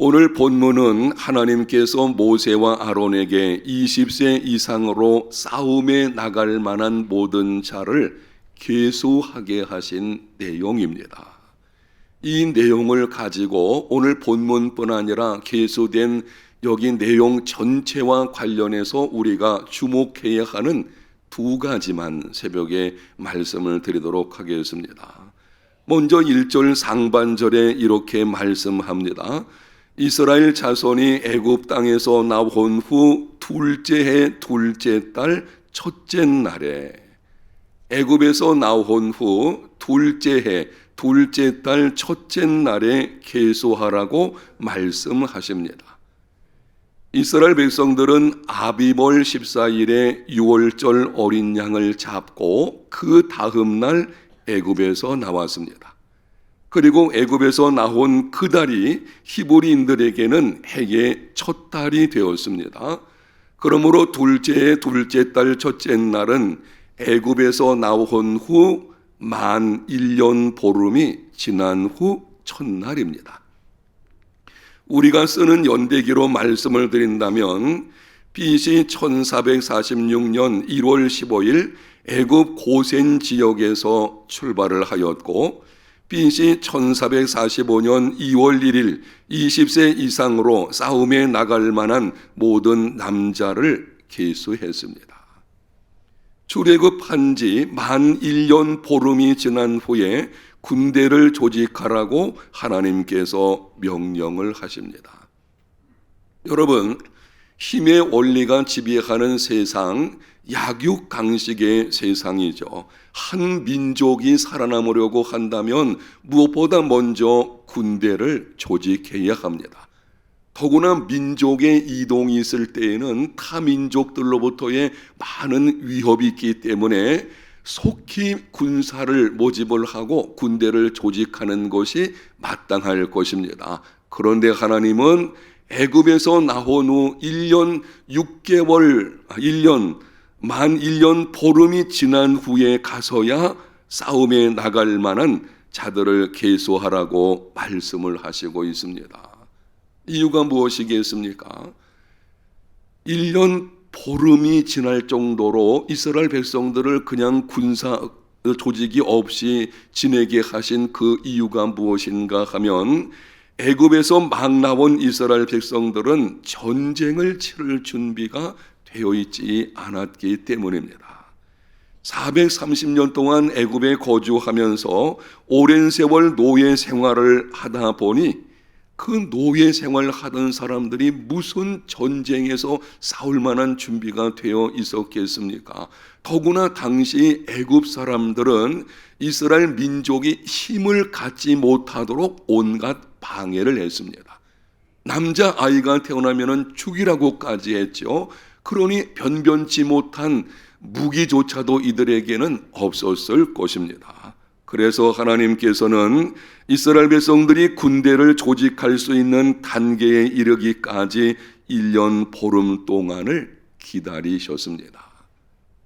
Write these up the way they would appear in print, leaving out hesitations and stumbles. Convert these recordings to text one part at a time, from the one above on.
오늘 본문은 하나님께서 모세와 아론에게 20세 이상으로 싸움에 나갈 만한 모든 자를 계수하게 하신 내용입니다. 이 내용을 가지고 오늘 본문뿐 아니라 계수된 여기 내용 전체와 관련해서 우리가 주목해야 하는 두 가지만 새벽에 말씀을 드리도록 하겠습니다. 먼저 1절 상반절에 이렇게 말씀합니다. 이스라엘 자손이 애굽 땅에서 나온 후 둘째 해 둘째 달 첫째 날에, 애굽에서 나온 후 둘째 해 둘째 달 첫째 날에 계수하라고 말씀하십니다. 이스라엘 백성들은 아비벌 14일에 6월절 어린 양을 잡고 그 다음 날 애굽에서 나왔습니다. 그리고 애굽에서 나온 그 달이 히브리인들에게는 해의 첫 달이 되었습니다. 그러므로 둘째 해 둘째 달 첫째 날은 애굽에서 나온 후 만 1년 보름이 지난 후 첫날입니다. 우리가 쓰는 연대기로 말씀을 드린다면 BC 1446년 1월 15일 애굽 고센 지역에서 출발을 하였고 BC 1445년 2월 1일 20세 이상으로 싸움에 나갈 만한 모든 남자를 계수했습니다. 출애굽한 지 만 1년 보름이 지난 후에 군대를 조직하라고 하나님께서 명령을 하십니다. 여러분, 힘의 원리가 지배하는 세상, 약육강식의 세상이죠. 한 민족이 살아남으려고 한다면 무엇보다 먼저 군대를 조직해야 합니다. 더구나 민족의 이동이 있을 때에는 타 민족들로부터의 많은 위협이 있기 때문에 속히 군사를 모집을 하고 군대를 조직하는 것이 마땅할 것입니다. 그런데 하나님은 애굽에서 나온 후 1년 6개월, 만 1년 보름이 지난 후에 가서야 싸움에 나갈 만한 자들을 계수하라고 말씀을 하시고 있습니다. 이유가 무엇이겠습니까? 1년 보름이 지날 정도로 이스라엘 백성들을 그냥 군사 조직이 없이 지내게 하신 그 이유가 무엇인가 하면 애굽에서 막 나온 이스라엘 백성들은 전쟁을 치를 준비가 되어 있지 않았기 때문입니다. 430년 동안 애굽에 거주하면서 오랜 세월 노예 생활을 하다 보니 그 노예 생활을 하던 사람들이 무슨 전쟁에서 싸울 만한 준비가 되어 있었겠습니까? 더구나 당시 애굽 사람들은 이스라엘 민족이 힘을 갖지 못하도록 온갖 방해를 했습니다. 남자아이가 태어나면 죽이라고까지 했죠. 그러니 변변치 못한 무기조차도 이들에게는 없었을 것입니다. 그래서 하나님께서는 이스라엘 백성들이 군대를 조직할 수 있는 단계에 이르기까지 1년 보름 동안을 기다리셨습니다.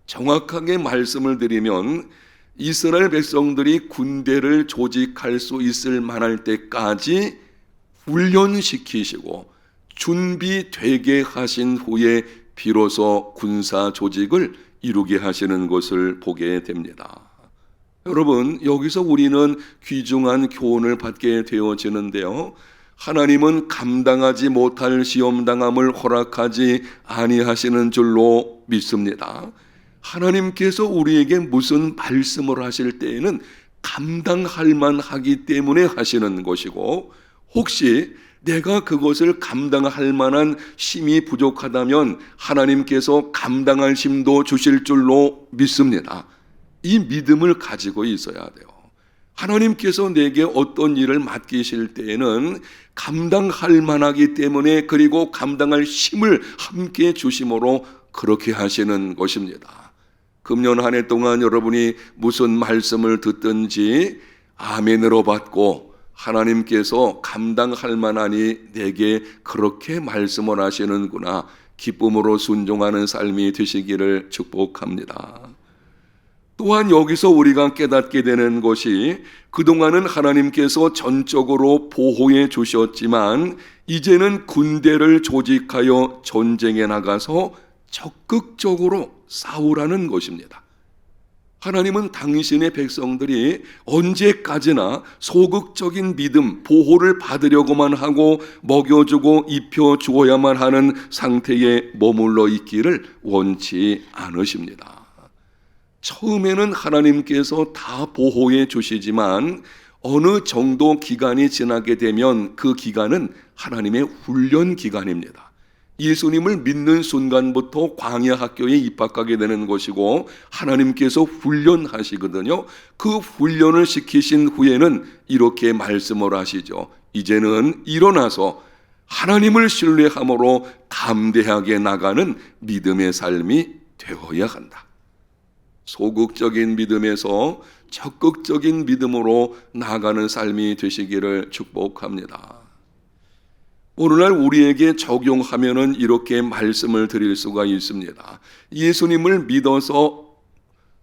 정확하게 말씀을 드리면 이스라엘 백성들이 군대를 조직할 수 있을 만할 때까지 훈련시키시고 준비되게 하신 후에 비로소 군사 조직을 이루게 하시는 것을 보게 됩니다. 여러분, 여기서 우리는 귀중한 교훈을 받게 되어지는데요. 하나님은 감당하지 못할 시험당함을 허락하지 아니하시는 줄로 믿습니다. 하나님께서 우리에게 무슨 말씀을 하실 때에는 감당할 만하기 때문에 하시는 것이고, 혹시 내가 그것을 감당할 만한 힘이 부족하다면 하나님께서 감당할 힘도 주실 줄로 믿습니다. 이 믿음을 가지고 있어야 돼요. 하나님께서 내게 어떤 일을 맡기실 때에는 감당할 만하기 때문에, 그리고 감당할 힘을 함께 주심으로 그렇게 하시는 것입니다. 금년 한 해 동안 여러분이 무슨 말씀을 듣든지 아멘으로 받고 하나님께서 감당할 만하니 내게 그렇게 말씀을 하시는구나, 기쁨으로 순종하는 삶이 되시기를 축복합니다. 또한 여기서 우리가 깨닫게 되는 것이 그동안은 하나님께서 전적으로 보호해 주셨지만 이제는 군대를 조직하여 전쟁에 나가서 적극적으로 싸우라는 것입니다. 하나님은 당신의 백성들이 언제까지나 소극적인 믿음, 보호를 받으려고만 하고 먹여주고 입혀주어야만 하는 상태에 머물러 있기를 원치 않으십니다. 처음에는 하나님께서 다 보호해 주시지만 어느 정도 기간이 지나게 되면 그 기간은 하나님의 훈련 기간입니다. 예수님을 믿는 순간부터 광야 학교에 입학하게 되는 것이고 하나님께서 훈련하시거든요. 그 훈련을 시키신 후에는 이렇게 말씀을 하시죠. 이제는 일어나서 하나님을 신뢰함으로 담대하게 나가는 믿음의 삶이 되어야 한다. 소극적인 믿음에서 적극적인 믿음으로 나아가는 삶이 되시기를 축복합니다. 오늘날 우리에게 적용하면은 이렇게 말씀을 드릴 수가 있습니다. 예수님을 믿어서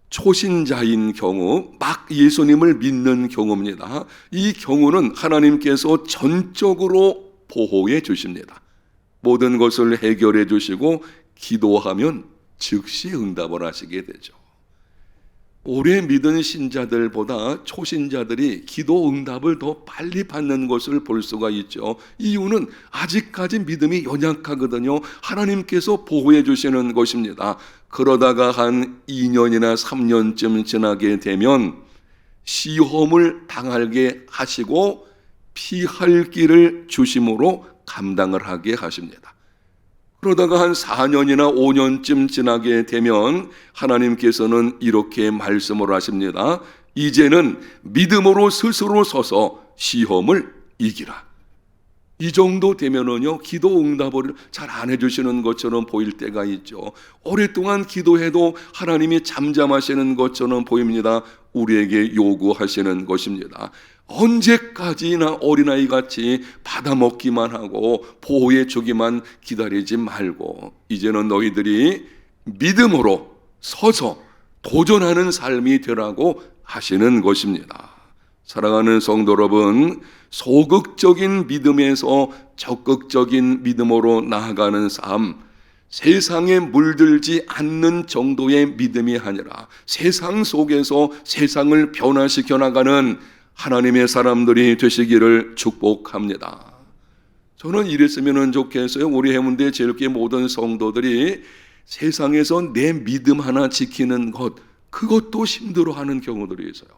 초신자인 경우, 막 예수님을 믿는 경우입니다. 이 경우는 하나님께서 전적으로 보호해 주십니다. 모든 것을 해결해 주시고 기도하면 즉시 응답을 하시게 되죠. 오래 믿은 신자들보다 초신자들이 기도 응답을 더 빨리 받는 것을 볼 수가 있죠. 이유는 아직까지 믿음이 연약하거든요. 하나님께서 보호해 주시는 것입니다. 그러다가 한 2년이나 3년쯤 지나게 되면 시험을 당하게 하시고 피할 길을 주심으로 감당을 하게 하십니다. 그러다가 한 4년이나 5년쯤 지나게 되면 하나님께서는 이렇게 말씀을 하십니다. 이제는 믿음으로 스스로 서서 시험을 이기라. 이 정도 되면은요, 기도 응답을 잘 안 해주시는 것처럼 보일 때가 있죠. 오랫동안 기도해도 하나님이 잠잠하시는 것처럼 보입니다. 우리에게 요구하시는 것입니다. 언제까지나 어린아이 같이 받아먹기만 하고 보호해 주기만 기다리지 말고 이제는 너희들이 믿음으로 서서 도전하는 삶이 되라고 하시는 것입니다. 사랑하는 성도 여러분, 소극적인 믿음에서 적극적인 믿음으로 나아가는 삶, 세상에 물들지 않는 정도의 믿음이 아니라 세상 속에서 세상을 변화시켜 나가는 하나님의 사람들이 되시기를 축복합니다. 저는 이랬으면 좋겠어요. 우리 해운대 제일교회 모든 성도들이 세상에서 내 믿음 하나 지키는 것, 그것도 힘들어하는 경우들이 있어요.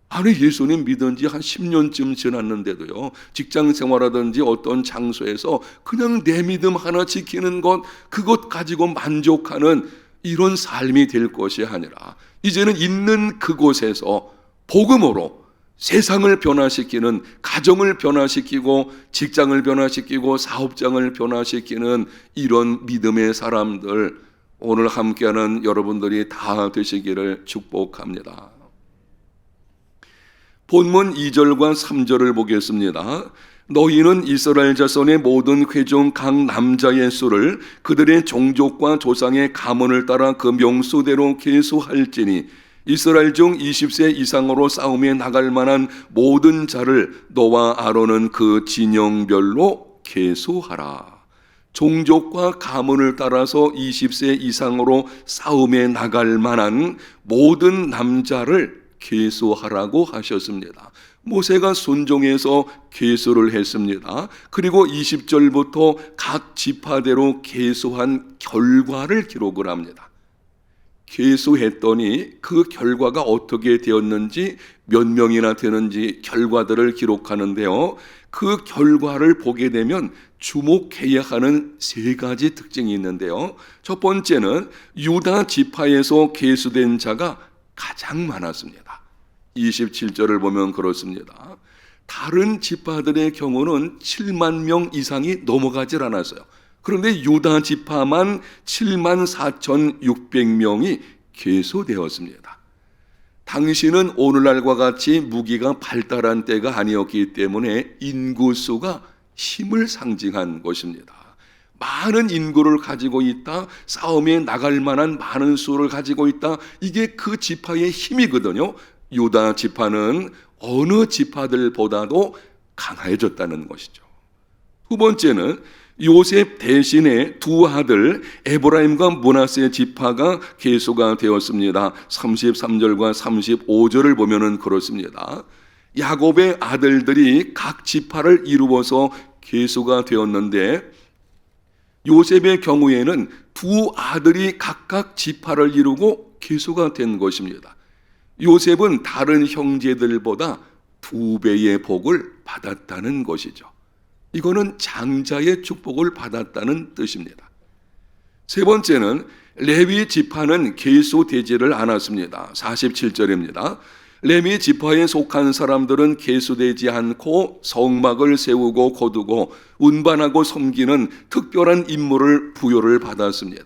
아니, 예수님 믿은 지 한 10년쯤 지났는데도요, 직장 생활하든지 어떤 장소에서 그냥 내 믿음 하나 지키는 것, 그것 가지고 만족하는 이런 삶이 될 것이 아니라 이제는 있는 그곳에서 복음으로 세상을 변화시키는, 가정을 변화시키고 직장을 변화시키고 사업장을 변화시키는 이런 믿음의 사람들, 오늘 함께하는 여러분들이 다 되시기를 축복합니다. 본문 2절과 3절을 보겠습니다. 너희는 이스라엘 자손의 모든 회중 각 남자의 수를 그들의 종족과 조상의 가문을 따라 그 명수대로 계수할지니 이스라엘 중 20세 이상으로 싸움에 나갈 만한 모든 자를 너와 아론은 그 진영별로 계수하라. 종족과 가문을 따라서 20세 이상으로 싸움에 나갈 만한 모든 남자를 계수하라고 하셨습니다. 모세가 순종해서 계수를 했습니다. 그리고 20절부터 각 지파대로 계수한 결과를 기록을 합니다. 계수했더니 그 결과가 어떻게 되었는지, 몇 명이나 되는지 결과들을 기록하는데요. 그 결과를 보게 되면 주목해야 하는 세 가지 특징이 있는데요. 첫 번째는 유다 지파에서 계수된 자가 가장 많았습니다. 27절을 보면 그렇습니다. 다른 지파들의 경우는 7만 명 이상이 넘어가질 않았어요. 그런데 유다 지파만 74,600명이 계수되었습니다. 당시는 오늘날과 같이 무기가 발달한 때가 아니었기 때문에 인구수가 힘을 상징한 것입니다. 많은 인구를 가지고 있다, 싸움에 나갈 만한 많은 수를 가지고 있다, 이게 그 지파의 힘이거든요. 유다 지파는 어느 지파들보다도 강해졌다는 것이죠. 두 번째는 요셉 대신에 두 아들 에브라임과 므낫세 지파가 계수가 되었습니다. 33절과 35절을 보면은 그렇습니다. 야곱의 아들들이 각 지파를 이루어서 계수가 되었는데, 요셉의 경우에는 두 아들이 각각 지파를 이루고 계수가 된 것입니다. 요셉은 다른 형제들보다 2배의 복을 받았다는 것이죠. 이거는 장자의 축복을 받았다는 뜻입니다. 세 번째는 레위 지파는 계수되지를 않았습니다. 47절입니다. 레위 지파에 속한 사람들은 계수되지 않고 성막을 세우고 거두고 운반하고 섬기는 특별한 임무를 부여를 받았습니다.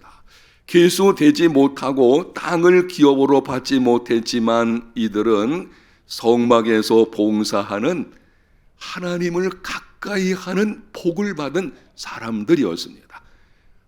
계수되지 못하고 땅을 기업으로 받지 못했지만 이들은 성막에서 봉사하는 하나님을 가까이 하는 복을 받은 사람들이었습니다.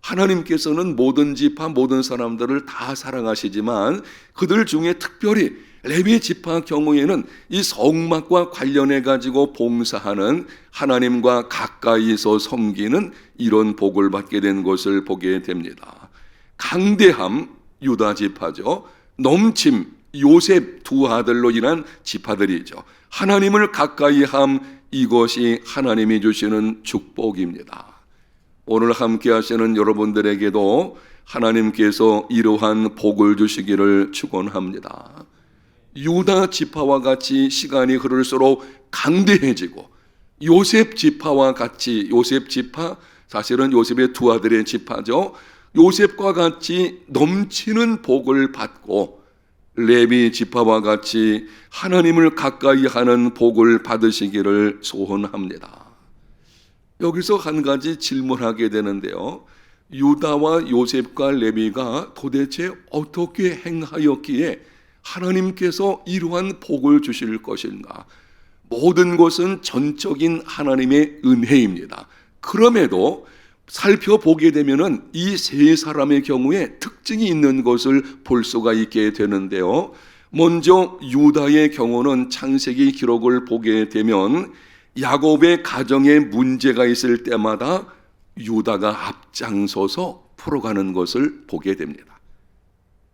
하나님께서는 모든 지파, 모든 사람들을 다 사랑하시지만 그들 중에 특별히 레위 지파 경우에는 이 성막과 관련해 가지고 봉사하는, 하나님과 가까이서 섬기는 이런 복을 받게 된 것을 보게 됩니다. 강대함, 유다 지파죠. 넘침, 요셉 두 아들로 인한 지파들이죠. 하나님을 가까이 함, 이것이 하나님이 주시는 축복입니다. 오늘 함께 하시는 여러분들에게도 하나님께서 이러한 복을 주시기를 축원합니다. 유다 지파와 같이 시간이 흐를수록 강대해지고, 요셉 지파와 같이, 요셉 지파, 사실은 요셉의 두 아들의 지파죠. 요셉과 같이 넘치는 복을 받고, 레위 지파와 같이 하나님을 가까이 하는 복을 받으시기를 소원합니다. 여기서 한 가지 질문하게 되는데요. 유다와 요셉과 레위가 도대체 어떻게 행하였기에 하나님께서 이러한 복을 주실 것인가? 모든 것은 전적인 하나님의 은혜입니다. 그럼에도 살펴보게 되면은 이 세 사람의 경우에 특징이 있는 것을 볼 수가 있게 되는데요. 먼저 유다의 경우는 창세기 기록을 보게 되면 야곱의 가정에 문제가 있을 때마다 유다가 앞장서서 풀어가는 것을 보게 됩니다.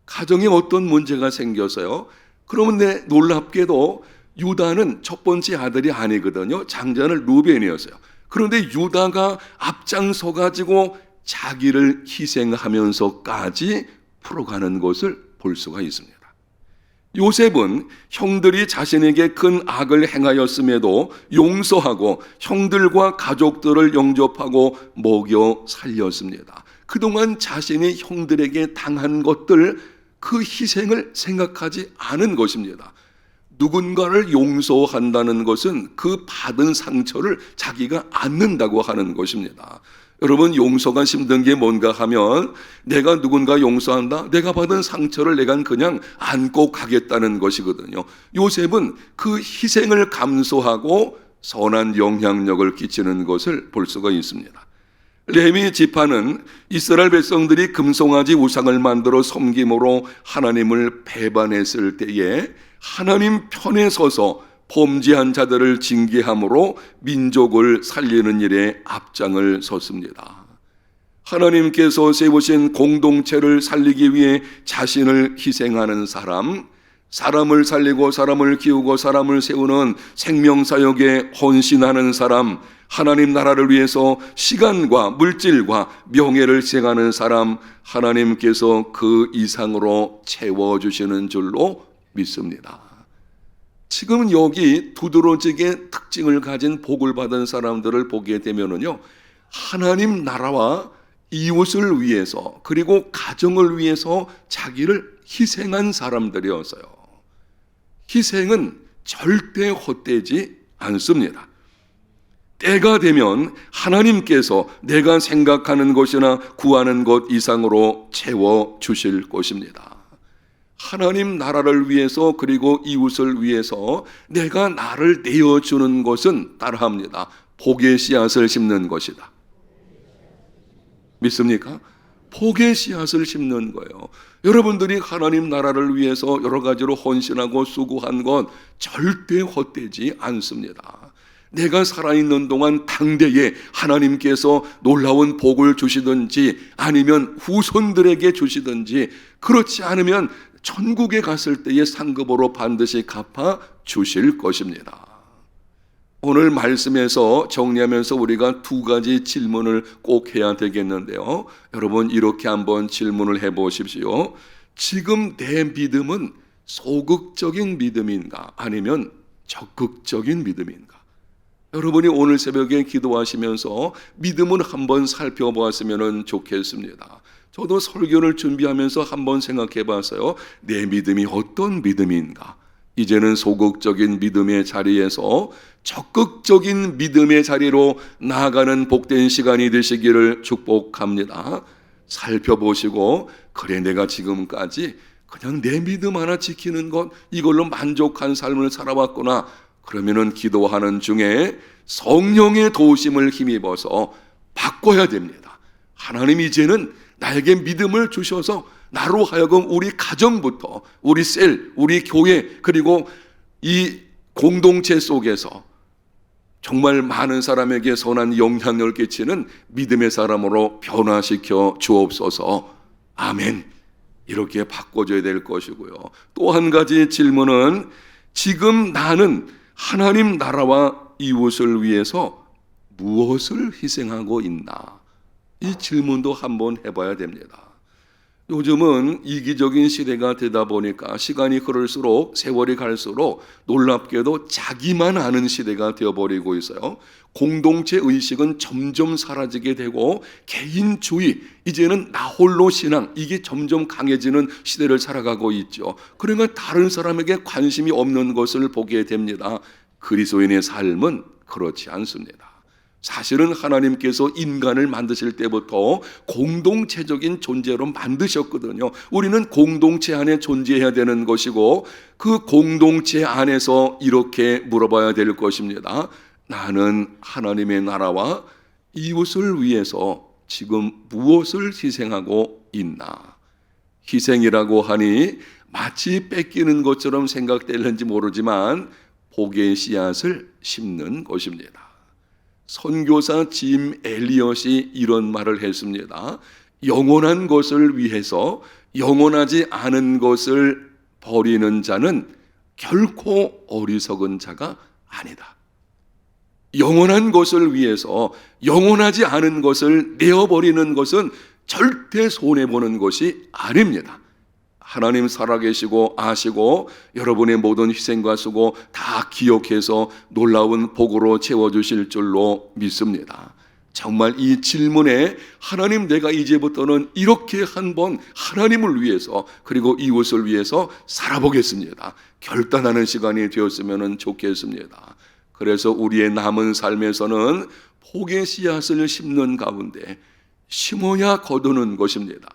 가정에 어떤 문제가 생겨서요. 그런데 놀랍게도 유다는 첫 번째 아들이 아니거든요. 장자는 루벤이었어요. 그런데 유다가 앞장서 가지고 자기를 희생하면서까지 풀어가는 것을 볼 수가 있습니다. 요셉은 형들이 자신에게 큰 악을 행하였음에도 용서하고 형들과 가족들을 영접하고 먹여 살렸습니다. 그동안 자신이 형들에게 당한 것들, 그 희생을 생각하지 않은 것입니다. 누군가를 용서한다는 것은 그 받은 상처를 자기가 안는다고 하는 것입니다. 여러분, 용서가 힘든 게 뭔가 하면 내가 누군가 용서한다, 내가 받은 상처를 내가 그냥 안고 가겠다는 것이거든요. 요셉은 그 희생을 감수하고 선한 영향력을 끼치는 것을 볼 수가 있습니다. 레위 지파는 이스라엘 백성들이 금송아지 우상을 만들어 섬김으로 하나님을 배반했을 때에 하나님 편에 서서 범죄한 자들을 징계함으로 민족을 살리는 일에 앞장을 섰습니다. 하나님께서 세우신 공동체를 살리기 위해 자신을 희생하는 사람, 사람을 살리고 사람을 키우고 사람을 세우는 생명사역에 헌신하는 사람, 하나님 나라를 위해서 시간과 물질과 명예를 희생하는 사람, 하나님께서 그 이상으로 채워주시는 줄로 믿습니다. 지금 여기 두드러지게 특징을 가진 복을 받은 사람들을 보게 되면은요, 하나님 나라와 이웃을 위해서 그리고 가정을 위해서 자기를 희생한 사람들이었어요. 희생은 절대 헛되지 않습니다. 때가 되면 하나님께서 내가 생각하는 것이나 구하는 것 이상으로 채워주실 것입니다. 하나님 나라를 위해서 그리고 이웃을 위해서 내가 나를 내어주는 것은 따라합니다. 복의 씨앗을 심는 것이다. 믿습니까? 복의 씨앗을 심는 거예요. 여러분들이 하나님 나라를 위해서 여러 가지로 헌신하고 수고한 건 절대 헛되지 않습니다. 내가 살아있는 동안 당대에 하나님께서 놀라운 복을 주시든지 아니면 후손들에게 주시든지 그렇지 않으면 천국에 갔을 때의 상급으로 반드시 갚아 주실 것입니다. 오늘 말씀에서 정리하면서 우리가 두 가지 질문을 꼭 해야 되겠는데요. 여러분 이렇게 한번 질문을 해보십시오. 지금 내 믿음은 소극적인 믿음인가 아니면 적극적인 믿음인가? 여러분이 오늘 새벽에 기도하시면서 믿음을 한번 살펴보았으면 좋겠습니다. 저도 설교를 준비하면서 한번 생각해 봤어요. 내 믿음이 어떤 믿음인가? 이제는 소극적인 믿음의 자리에서 적극적인 믿음의 자리로 나아가는 복된 시간이 되시기를 축복합니다. 살펴보시고 그래 내가 지금까지 그냥 내 믿음 하나 지키는 것 이걸로 만족한 삶을 살아왔구나. 그러면은 기도하는 중에 성령의 도우심을 힘입어서 바꿔야 됩니다. 하나님 이제는 나에게 믿음을 주셔서 나로 하여금 우리 가정부터 우리 셀, 우리 교회 그리고 이 공동체 속에서 정말 많은 사람에게 선한 영향력을 끼치는 믿음의 사람으로 변화시켜 주옵소서. 아멘. 이렇게 바꿔줘야 될 것이고요. 또 한 가지 질문은 지금 나는 하나님 나라와 이웃을 위해서 무엇을 희생하고 있나? 이 질문도 한번 해봐야 됩니다. 요즘은 이기적인 시대가 되다 보니까 시간이 흐를수록 세월이 갈수록 놀랍게도 자기만 아는 시대가 되어버리고 있어요. 공동체 의식은 점점 사라지게 되고 개인주의, 이제는 나 홀로 신앙 이게 점점 강해지는 시대를 살아가고 있죠. 그러니까 다른 사람에게 관심이 없는 것을 보게 됩니다. 그리스도인의 삶은 그렇지 않습니다. 사실은 하나님께서 인간을 만드실 때부터 공동체적인 존재로 만드셨거든요. 우리는 공동체 안에 존재해야 되는 것이고 그 공동체 안에서 이렇게 물어봐야 될 것입니다. 나는 하나님의 나라와 이웃을 위해서 지금 무엇을 희생하고 있나? 희생이라고 하니 마치 뺏기는 것처럼 생각될는지 모르지만 복의 씨앗을 심는 것입니다. 선교사 짐 엘리엇이 이런 말을 했습니다. 영원한 것을 위해서 영원하지 않은 것을 버리는 자는 결코 어리석은 자가 아니다. 영원한 것을 위해서 영원하지 않은 것을 내어버리는 것은 절대 손해보는 것이 아닙니다. 하나님 살아계시고 아시고 여러분의 모든 희생과 수고 다 기억해서 놀라운 복으로 채워주실 줄로 믿습니다. 정말 이 질문에 하나님 내가 이제부터는 이렇게 한번 하나님을 위해서 그리고 이웃을 위해서 살아보겠습니다. 결단하는 시간이 되었으면 좋겠습니다. 그래서 우리의 남은 삶에서는 복의 씨앗을 심는 가운데 심어야 거두는 것입니다.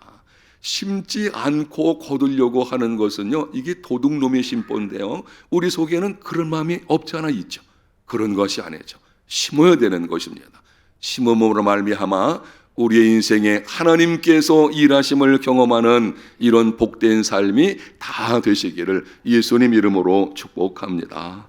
심지 않고 거두려고 하는 것은요, 이게 도둑놈의 심보인데요. 우리 속에는 그런 마음이 없지 않아 있죠. 그런 것이 아니죠. 심어야 되는 것입니다. 심음으로 말미암아 우리의 인생에 하나님께서 일하심을 경험하는 이런 복된 삶이 다 되시기를 예수님 이름으로 축복합니다.